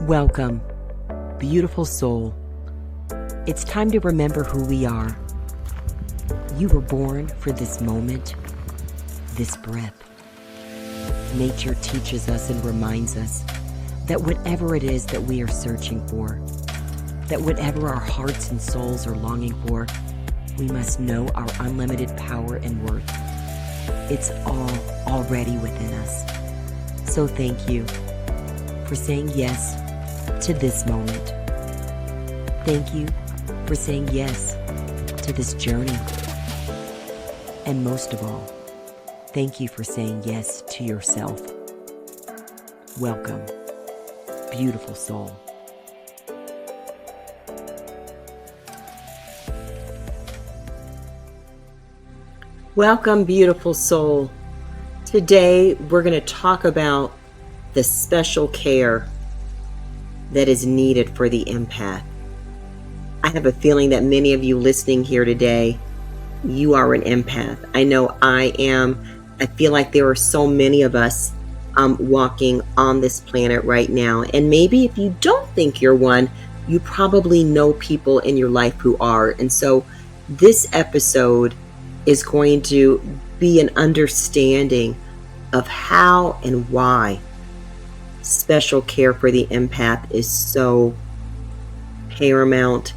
Welcome, beautiful soul. It's time to remember who we are. You were born for this moment, this breath. Nature teaches us and reminds us that whatever it is that we are searching for, that whatever our hearts and souls are longing for, we must know our unlimited power and worth. It's all already within us. So thank you for saying yes to this moment. Thank you for saying yes to this journey. And most of all, thank you for saying yes to yourself. Welcome, beautiful soul. Welcome, beautiful soul. Today, we're going to talk about the special care that is needed for the empath. I have a feeling that many of you listening here today, you are an empath. I know I am. I feel like there are so many of us walking on this planet right now. And maybe if you don't think you're one, you probably know people in your life who are. And so this episode is going to be an understanding of how and why special care for the empath is so paramount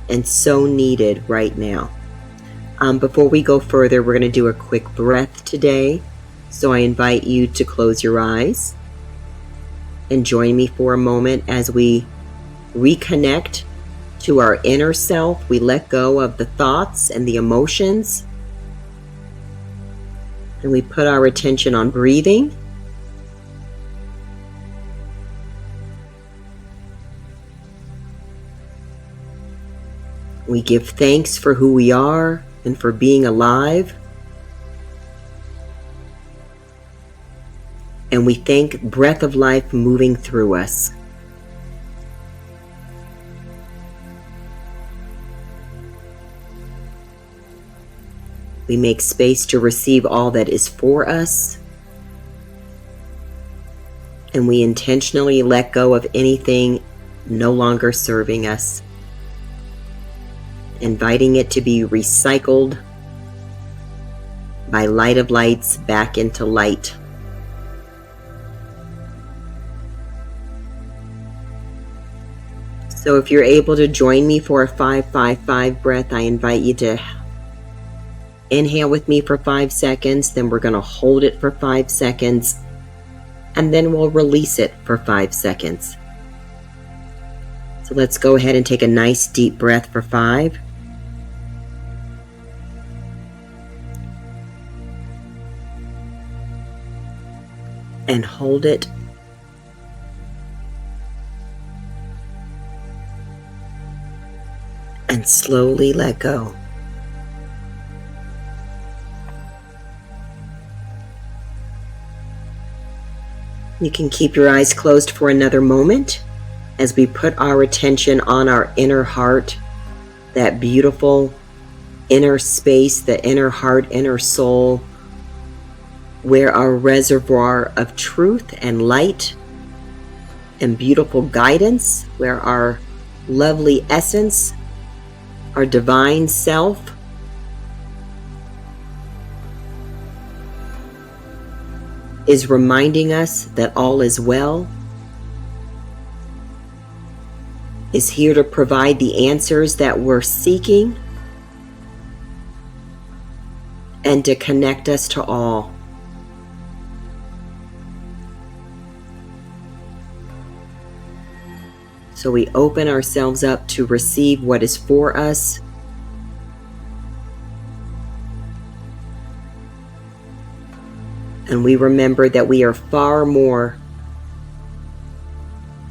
and so needed right now. Before we go further, we're going to do a quick breath today. So I invite you to close your eyes and join me for a moment as we reconnect to our inner self. We let go of the thoughts and the emotions, and we put our attention on breathing. We give thanks for who we are and for being alive. And we thank breath of life moving through us. We make space to receive all that is for us. And we intentionally let go of anything no longer serving us, inviting it to be recycled by light of lights back into light. So if you're able to join me for a 5-5-5 breath, I invite you to inhale with me for 5 seconds, then we're going to hold it for 5 seconds, and then we'll release it for 5 seconds. So let's go ahead and take a nice deep breath for 5. And hold it. And slowly let go. You can keep your eyes closed for another moment as we put our attention on our inner heart, that beautiful inner space, the inner heart, inner soul, where our reservoir of truth and light and beautiful guidance, where our lovely essence, our divine self, is reminding us that all is well, is here to provide the answers that we're seeking, and to connect us to all. So we open ourselves up to receive what is for us. And we remember that we are far more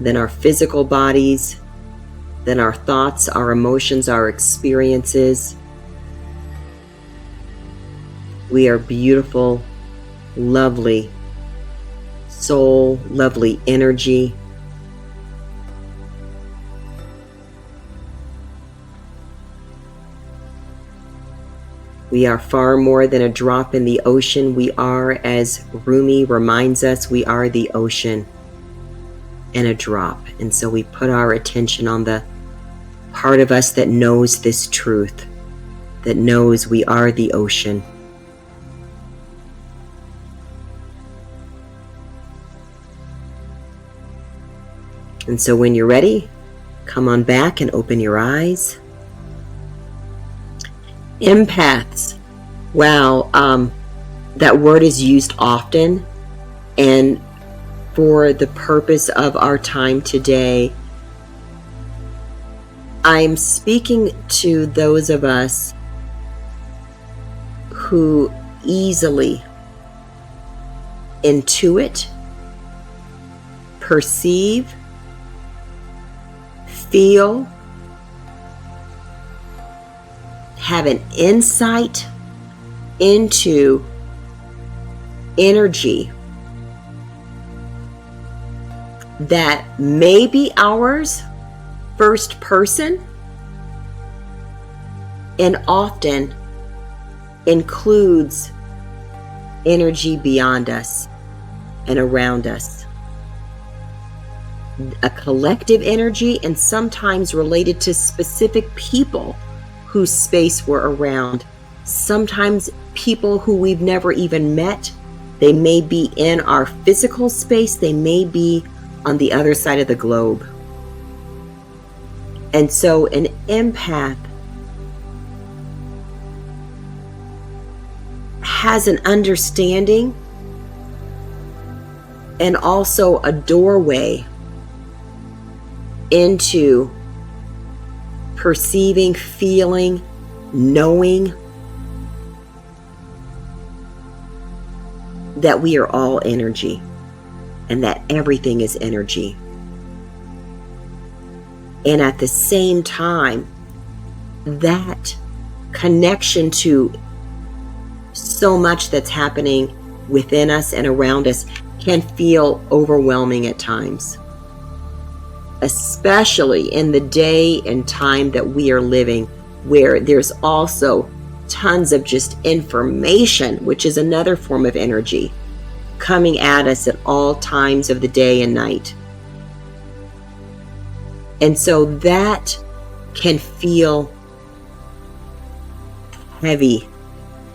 than our physical bodies, than our thoughts, our emotions, our experiences. We are beautiful, lovely soul, lovely energy. We are far more than a drop in the ocean. We are, as Rumi reminds us, we are the ocean. and a drop. And so we put our attention on the part of us that knows this truth, that knows we are the ocean. And so when you're ready, come on back and open your eyes. Empaths. Wow, that word is used often, and for the purpose of our time today, I'm speaking to those of us who easily intuit, perceive, feel, have an insight into energy that may be ours first person and often includes energy beyond us and around us. A collective energy, and sometimes related to specific people whose space we're around. Sometimes people who we've never even met. They may be in our physical space. They may be on the other side of the globe. And so an empath has an understanding and also a doorway into perceiving, feeling, knowing that we are all energy and that everything is energy. And at the same time, that connection to so much that's happening within us and around us can feel overwhelming at times, especially in the day and time that we are living, where there's also tons of just information, which is another form of energy, coming at us at all times of the day and night. And so that can feel heavy.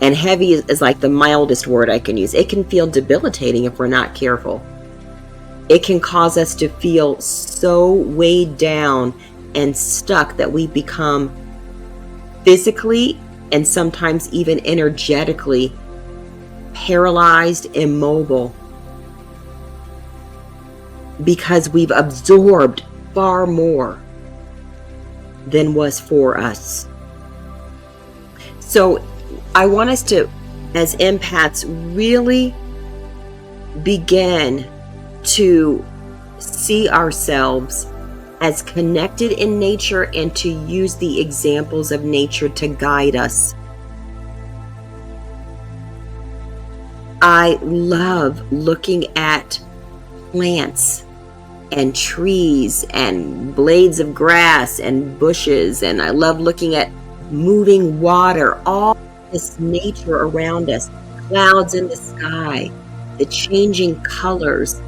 And heavy is like the mildest word I can use. It can feel debilitating if we're not careful. It can cause us to feel so weighed down and stuck that we become physically and sometimes even energetically paralyzed, immobile, because we've absorbed far more than was for us. So I want us to, as empaths, really begin to see ourselves as connected in nature and to use the examples of nature to guide us. I love looking at plants and trees and blades of grass and bushes, and I love looking at moving water, all this nature around us, clouds in the sky, the changing colors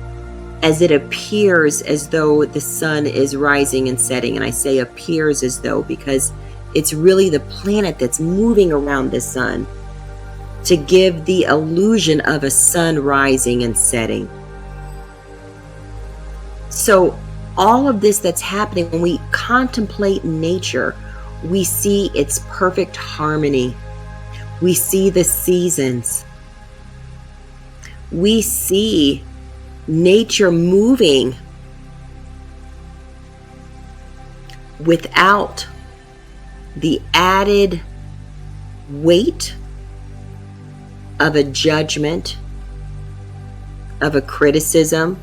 as it appears as though the sun is rising and setting. And I say appears as though because it's really the planet that's moving around the sun to give the illusion of a sun rising and setting. So all of this that's happening, when we contemplate nature, we see its perfect harmony. We see the seasons. We see nature moving without the added weight of a judgment, of a criticism,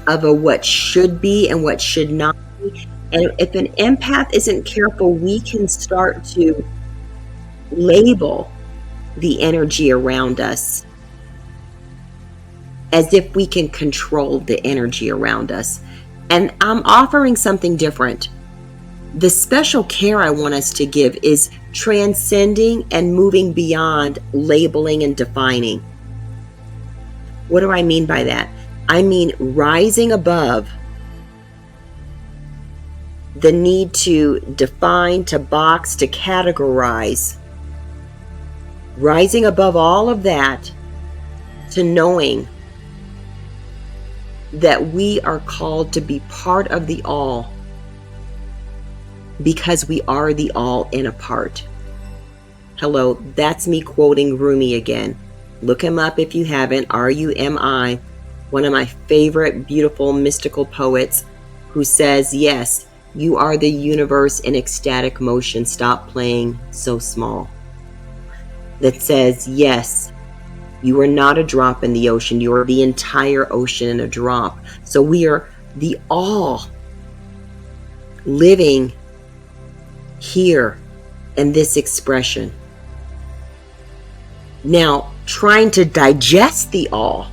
of a what should be and what should not be. And if an empath isn't careful, we can start to label the energy around us as if we can control the energy around us. And I'm offering something different. The special care I want us to give is transcending and moving beyond labeling and defining. What do I mean by that? I mean rising above the need to define, to box, to categorize. Rising above all of that to knowing that we are called to be part of the all, because we are the all in a part. Hello, that's me quoting Rumi again. Look him up if you haven't. R-U-M-I, one of my favorite beautiful mystical poets, who says, yes, you are the universe in ecstatic motion. Stop playing so small. That says, yes, you are not a drop in the ocean. You are the entire ocean in a drop. So we are the all living here in this expression. Now, trying to digest the all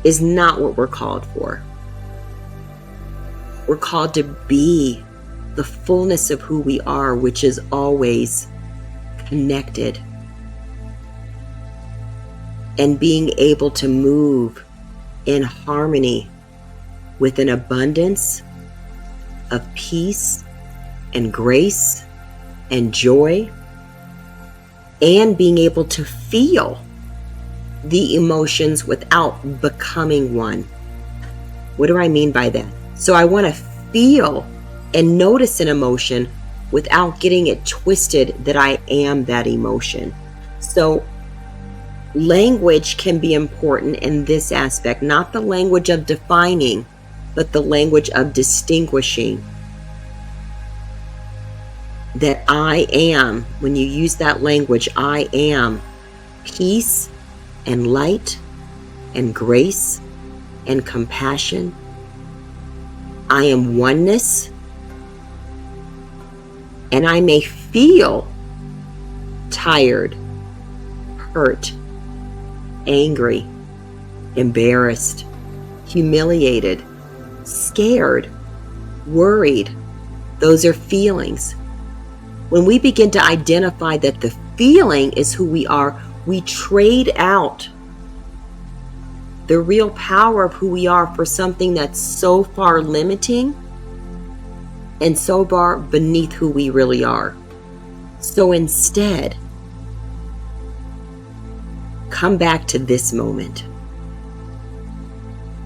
is not what we're called for. We're called to be the fullness of who we are, which is always connected. And being able to move in harmony with an abundance of peace and grace and joy, and being able to feel the emotions without becoming one. What do I mean by that? So I want to feel and notice an emotion without getting it twisted that I am that emotion. So language can be important in this aspect, not the language of defining, but the language of distinguishing. That I am, when you use that language, I am peace and light and grace and compassion. I am oneness, and I may feel tired, hurt, angry, embarrassed, humiliated, scared, worried. Those are feelings. When we begin to identify that the feeling is who we are, we trade out the real power of who we are for something that's so far limiting and so far beneath who we really are. So instead, come back to this moment.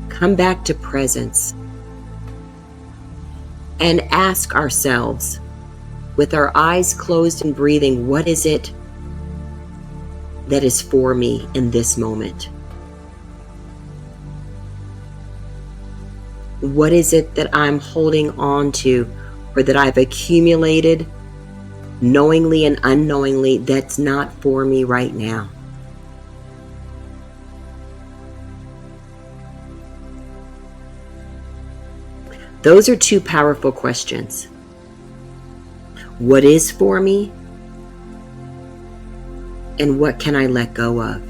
Come back to presence. And ask ourselves, with our eyes closed and breathing, what is it that is for me in this moment? What is it that I'm holding on to, or that I've accumulated knowingly and unknowingly that's not for me right now? Those are two powerful questions. What is for me? And what can I let go of?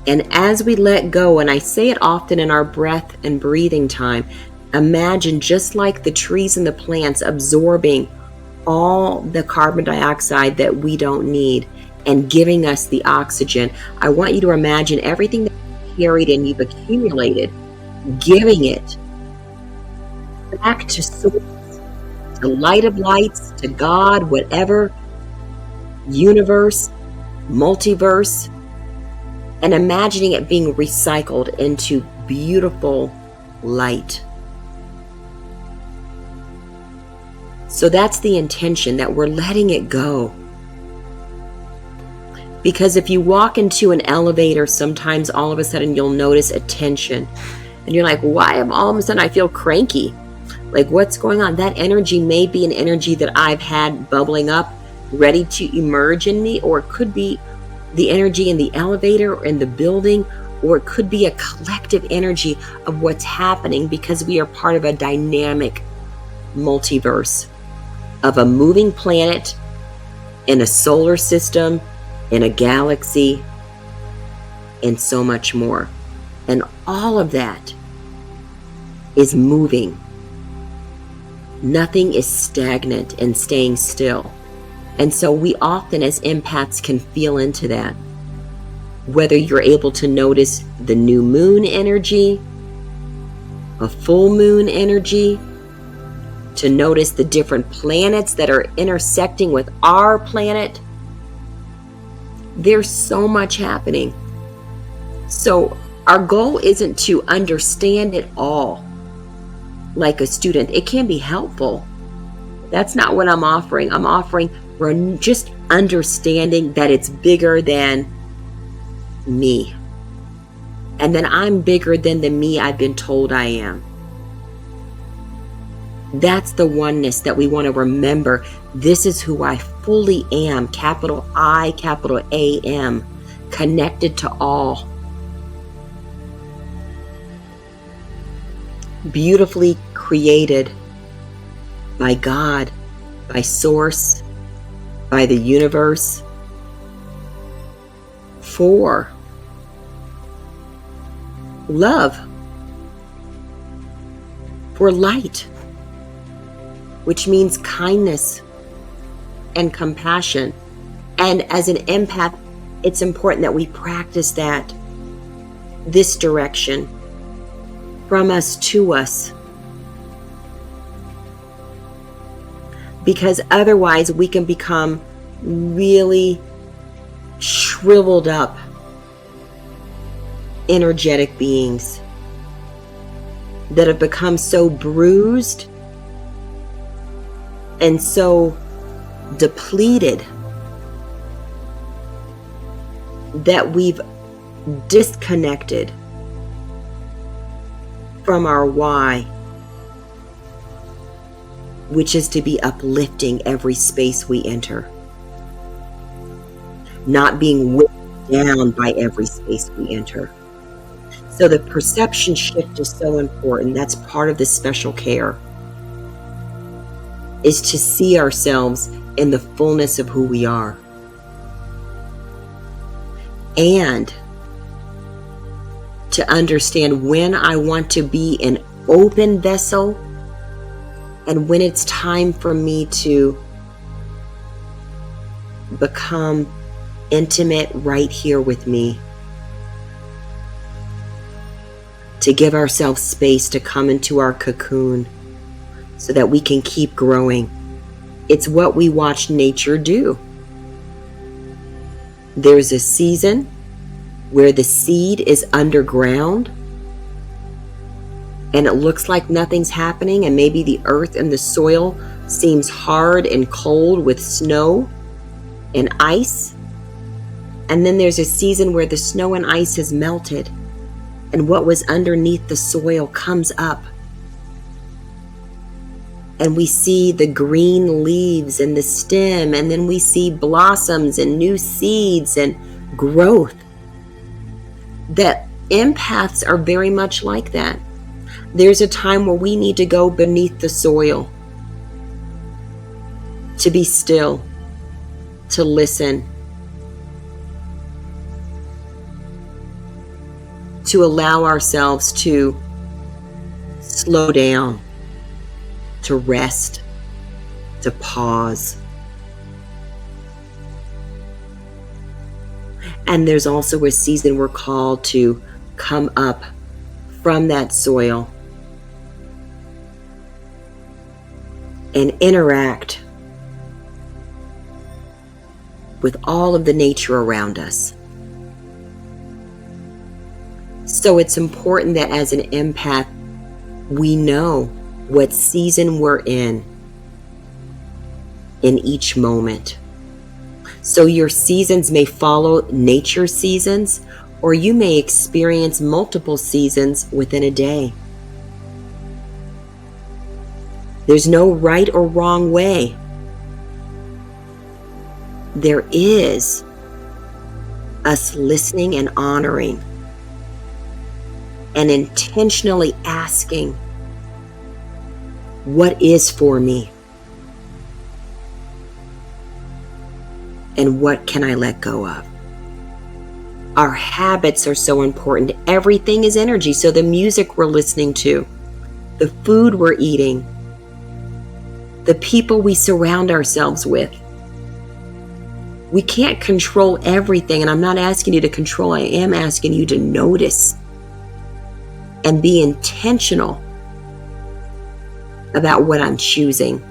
And as we let go, and I say it often in our breath and breathing time, imagine just like the trees and the plants absorbing all the carbon dioxide that we don't need and giving us the oxygen. I want you to imagine everything that you've carried and you've accumulated, giving it back to source, to light of lights, to God, whatever, universe, multiverse, and imagining it being recycled into beautiful light. So that's the intention, that we're letting it go. Because if you walk into an elevator, sometimes all of a sudden you'll notice a tension. And you're like, why am all of a sudden I feel cranky? Like, what's going on? That energy may be an energy that I've had bubbling up, ready to emerge in me, or it could be the energy in the elevator or in the building, or it could be a collective energy of what's happening, because we are part of a dynamic multiverse of a moving planet in a solar system, in a galaxy, and so much more. And all of that is moving. Nothing is stagnant and staying still. And so we often as empaths can feel into that. whether you're able to notice the new moon energy, a full moon energy, to notice the different planets that are intersecting with our planet. There's so much happening. So our goal isn't to understand it all like a student. It can be helpful. That's not what I'm offering. I'm offering just understanding that it's bigger than me. And then I'm bigger than the me I've been told I am. That's the oneness that we want to remember. This is who I fully am, capital I, capital A-M, connected to all. Beautifully created by God, by Source, by the universe, for love, for light, which means kindness and compassion. And as an empath, it's important that we practice that, this direction, from us to us. Because otherwise we can become really shriveled up, energetic beings that have become so bruised and so depleted that we've disconnected from our why, which is to be uplifting every space we enter, not being weighed down by every space we enter. So the perception shift is so important. That's part of the special care, is to see ourselves in the fullness of who we are. And to understand when I want to be an open vessel and when it's time for me to become intimate right here with me. To give ourselves space to come into our cocoon so that we can keep growing. It's what we watch nature do. There's a season where the seed is underground and it looks like nothing's happening, and maybe the earth and the soil seems hard and cold with snow and ice. And then there's a season where the snow and ice has melted and what was underneath the soil comes up. And we see the green leaves and the stem, and then we see blossoms and new seeds and growth. That empaths are very much like that. There's a time where we need to go beneath the soil, to be still, to listen, to allow ourselves to slow down, to rest, to pause. And there's also a season we're called to come up from that soil and interact with all of the nature around us. So it's important that as an empath, we know what season we're in each moment. So your seasons may follow nature seasons, or you may experience multiple seasons within a day. There's no right or wrong way. There is us listening and honoring and intentionally asking, what is for me? And what can I let go of? Our habits are so important. Everything is energy. So the music we're listening to, the food we're eating, the people we surround ourselves with, We can't control everything, and I'm not asking you to control. I am asking you to notice and be intentional about what I'm choosing.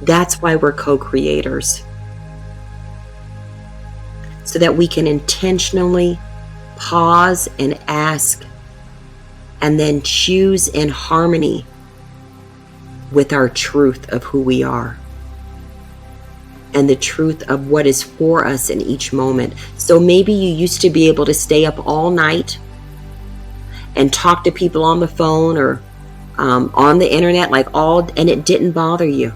That's why we're co-creators. So that we can intentionally pause and ask, and then choose in harmony with our truth of who we are and the truth of what is for us in each moment. So maybe you used to be able to stay up all night and talk to people on the phone or on the internet, and it didn't bother you.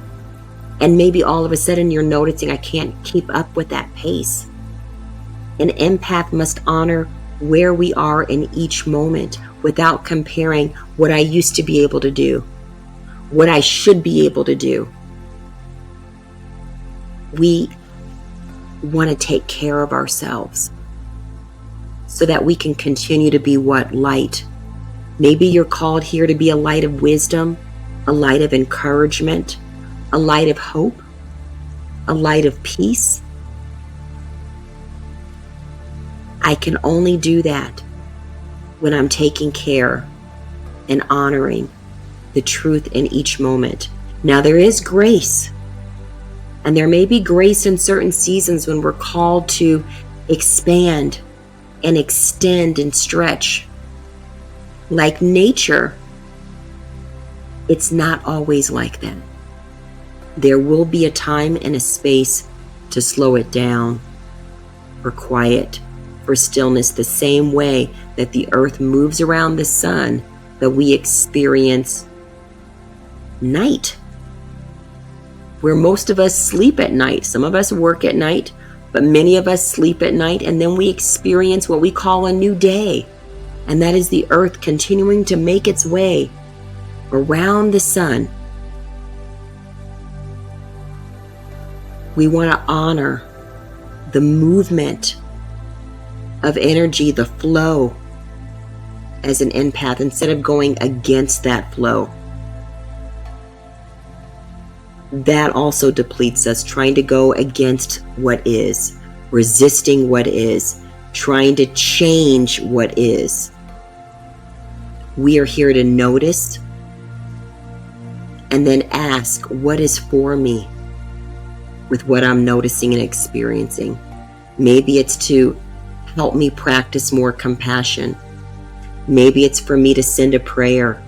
And maybe all of a sudden you're noticing, I can't keep up with that pace. An empath must honor where we are in each moment without comparing what I used to be able to do, what I should be able to do. We want to take care of ourselves so that we can continue to be what? Light. Maybe you're called here to be a light of wisdom, a light of encouragement, a light of hope, a light of peace. I can only do that when I'm taking care and honoring the truth in each moment. Now, there is grace, and there may be grace in certain seasons when we're called to expand and extend and stretch. Like nature, it's not always like that. There will be a time and a space to slow it down, for quiet, for stillness, the same way that the earth moves around the sun, that we experience night, where most of us sleep at night. Some of us work at night, but many of us sleep at night, and then we experience what we call a new day. And that is the earth continuing to make its way around the sun. We want to honor the movement of energy, the flow, as an empath, instead of going against that flow. That also depletes us, trying to go against what is, resisting what is, trying to change what is. We are here to notice and then ask, what is for me with what I'm noticing and experiencing? Maybe it's to help me practice more compassion. Maybe it's for me to send a prayer,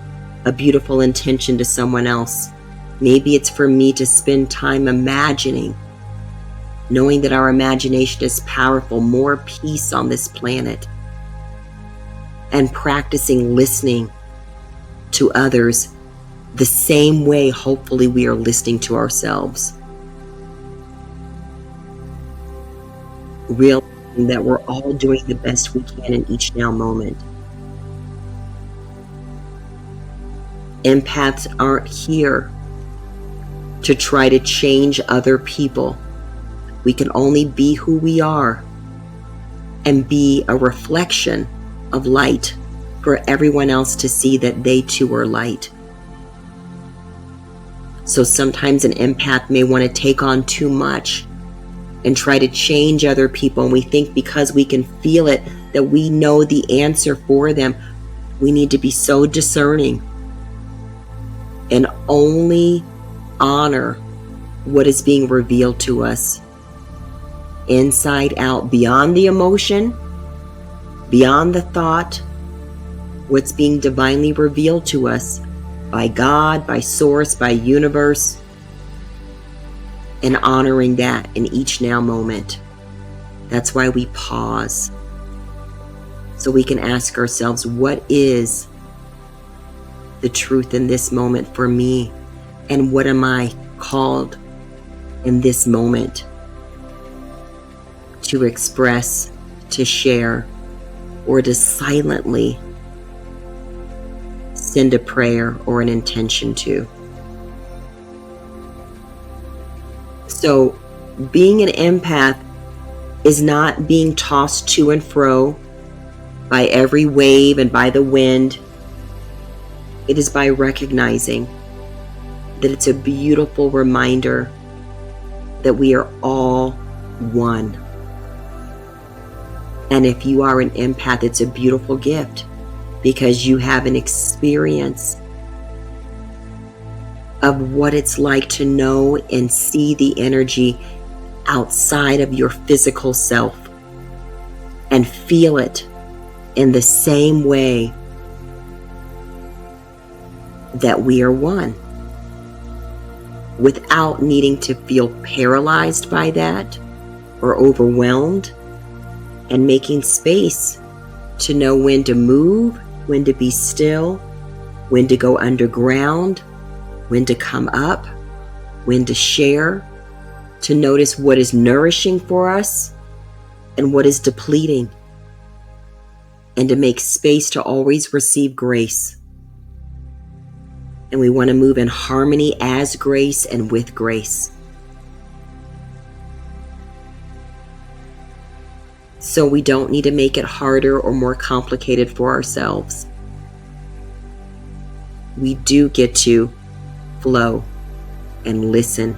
a beautiful intention to someone else. Maybe it's for me to spend time imagining, knowing that our imagination is powerful, more peace on this planet, and practicing listening to others the same way, hopefully, we are listening to ourselves. Realizing that we're all doing the best we can in each now moment. Empaths aren't here to try to change other people. We can only be who we are and be a reflection of light for everyone else to see that they too are light. So sometimes an empath may want to take on too much and try to change other people, and we think because we can feel it that we know the answer for them. We need to be so discerning and only honor what is being revealed to us inside out, beyond the emotion, beyond the thought, what's being divinely revealed to us by God, by source, by universe, and honoring that in each now moment. That's why we pause, so we can ask ourselves, what is the truth in this moment for me, and what am I called in this moment to express, to share, or to silently send a prayer or an intention to. So being an empath is not being tossed to and fro by every wave and by the wind. It is by recognizing that it's a beautiful reminder that we are all one. And if you are an empath, it's a beautiful gift because you have an experience of what it's like to know and see the energy outside of your physical self and feel it in the same way that we are one, without needing to feel paralyzed by that or overwhelmed, and making space to know when to move, when to be still, when to go underground, when to come up, when to share, to notice what is nourishing for us and what is depleting, and to make space to always receive grace. And we want to move in harmony as grace and with grace. So we don't need to make it harder or more complicated for ourselves. We do get to flow and listen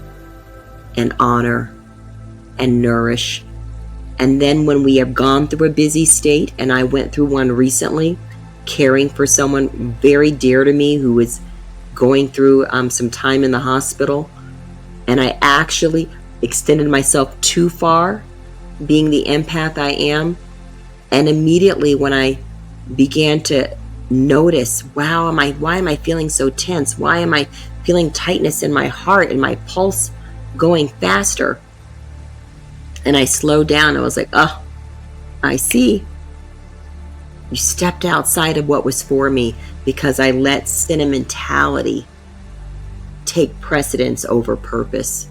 and honor and nourish. And then when we have gone through a busy state, and I went through one recently, caring for someone very dear to me who was going through some time in the hospital, and I actually extended myself too far, being the empath I am. And immediately when I began to notice, wow, why am I feeling so tense? Why am I feeling tightness in my heart and my pulse going faster? And I slowed down. I was like, oh, I see. You stepped outside of what was for me because I let sentimentality take precedence over purpose.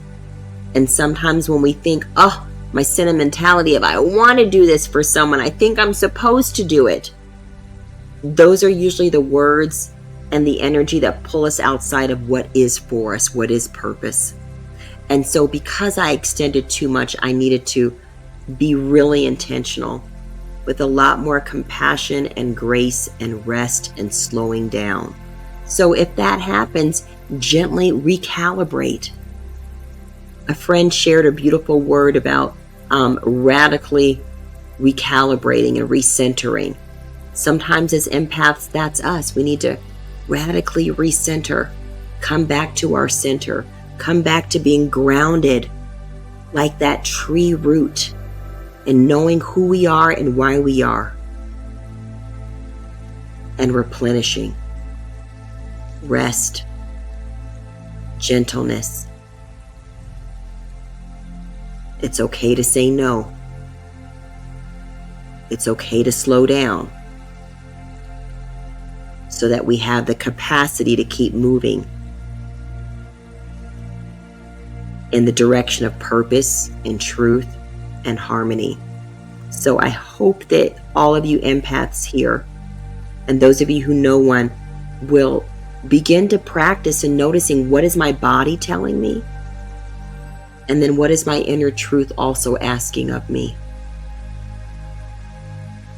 And sometimes when we think, oh, my sentimentality of I want to do this for someone, I think I'm supposed to do it, those are usually the words and the energy that pull us outside of what is for us, what is purpose. And so because I extended too much, I needed to be really intentional with a lot more compassion and grace and rest and slowing down. So if that happens, gently recalibrate. A friend shared a beautiful word about radically recalibrating and recentering. Sometimes as empaths, that's us. We need to radically recenter, come back to our center, come back to being grounded like that tree root and knowing who we are and why we are, and replenishing, rest, gentleness. It's okay to say no. It's okay to slow down so that we have the capacity to keep moving in the direction of purpose and truth and harmony. So I hope that all of you empaths here, and those of you who know one, will begin to practice in noticing, what is my body telling me? And then what is my inner truth also asking of me?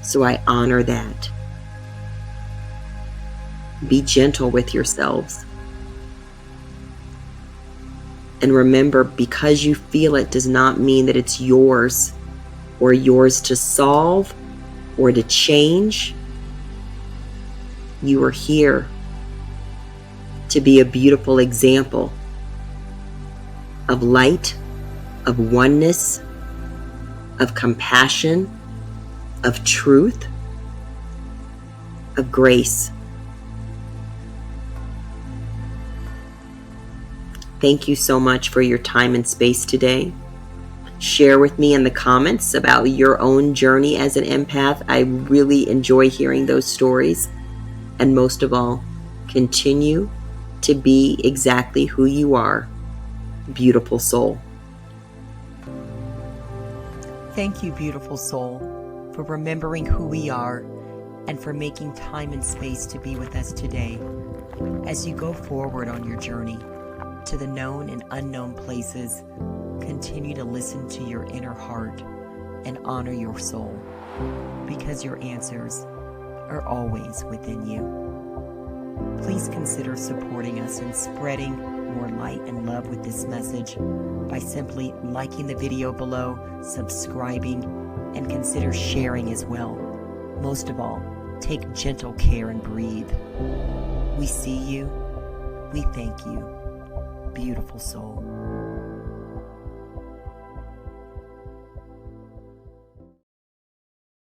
So I honor that. Be gentle with yourselves. And remember, because you feel it does not mean that it's yours or yours to solve or to change. You are here to be a beautiful example of light, of oneness, of compassion, of truth, of grace. Thank you so much for your time and space today. Share with me in the comments about your own journey as an empath. I really enjoy hearing those stories. And most of all, continue to be exactly who you are, beautiful soul. Thank you, beautiful soul, for remembering who we are and for making time and space to be with us today. As you go forward on your journey to the known and unknown places, continue to listen to your inner heart and honor your soul, because your answers are always within you. Please consider supporting us in spreading more light and love with this message by simply liking the video below, subscribing, and consider sharing as well. Most of all, take gentle care and breathe. We see you. We thank you. Beautiful soul.